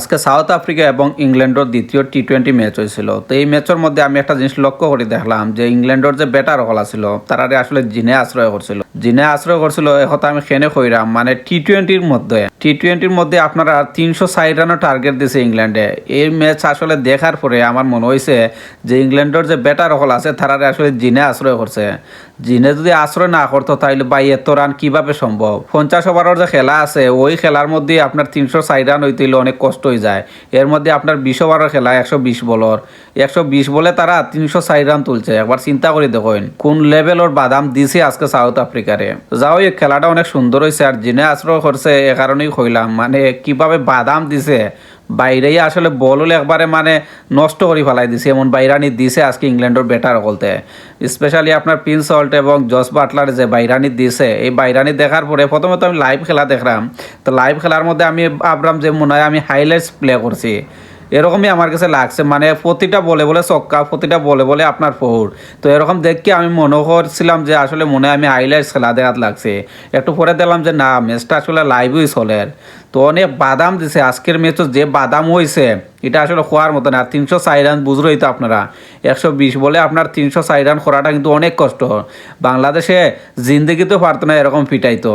আজকে south Africa এবং ইংল্যান্ডের দ্বিতীয় টি-20 ম্যাচ হয়েছিল। তো এই ম্যাচের মধ্যে আমি একটা জিনিস লক্ষ্য করে দেখলাম যে ইংল্যান্ডের যে ব্যাটার হল ছিল তারা আসলে জিনে আশ্রয় করছিল এখন আমি খেনে কইরাম মানে টি-20-র মধ্যে আপনারা 360 রানের টার্গেট দিছে ইংল্যান্ডে। এই ম্যাচ আসলে দেখার পরে আমার মনে হয়েছে যে ইংল্যান্ডের যে ব্যাটার হল আছে তারা আসলে জিনে আশ্রয় করছে। জিনে যদি আশ্রয় না করতো তাহলে বা এত রান কিভাবে সম্ভব? 50 ওভারের যে খেলা আছে ওই খেলার মধ্যে আপনার 360 রান হইতে অনেক কষ্ট হয়ে যায়। এর মধ্যে আপনার 20 ওভারের খেলা 120 বলর 120 বলে তারা 360 রান তুলছে। একবার চিন্তা করে দেখেন কোন লেভেলের বাদাম দিছে আজকে সাউথ আফ্রিকারে। যাও এই খেলাটা অনেক সুন্দর হয়েছে আর জিনে আশ্রয় করছে এ কারণেই কইলাম মানে কিভাবে বাদাম দিছে। বাইরেই আসলে বল হলে একবারে মানে নষ্ট করে ফেলাই দিছে এমন বাইরানি দিছে আজকে ইংল্যান্ডের ব্যাটার বলতে। স্পেশালি আপনার প্রিন্স হল্ট এবং জস বাটলার যে বাইরানি দিছে এই বাইরানি দেখার পরে প্রথমে তো আমি লাইভ খেলা দেখলাম। তো লাইভ খেলার মধ্যে আমি ভাবলাম যে মনে হয় আমি হাইলাইটস প্লে করছি, এরকমই আমার কাছে লাগছে। মানে প্রতিটা বলে বলে ছক্কা, প্রতিটা বলে বলে আপনার ফোর। তো এরকম দেখে আমি মনে করছিলাম যে আসলে মনে হয় আমি হাইলাইটস খেলা দেখাত লাগছে। একটু পরে দেখলাম যে না, ম্যাচটা আসলে লাইভই চলের। তো অনেক বাদাম দিছে আজকের ম্যাচও, যে বাদাম হয়েছে এটা আসলে খোয়ার মতো না। 360 রান বুঝলোই তো আপনারা, 120 বলে আপনার 360 রান করাটা কিন্তু অনেক কষ্ট। বাংলাদেশে জিন্দেগিতেও পারতো না এরকম পিটাইতো।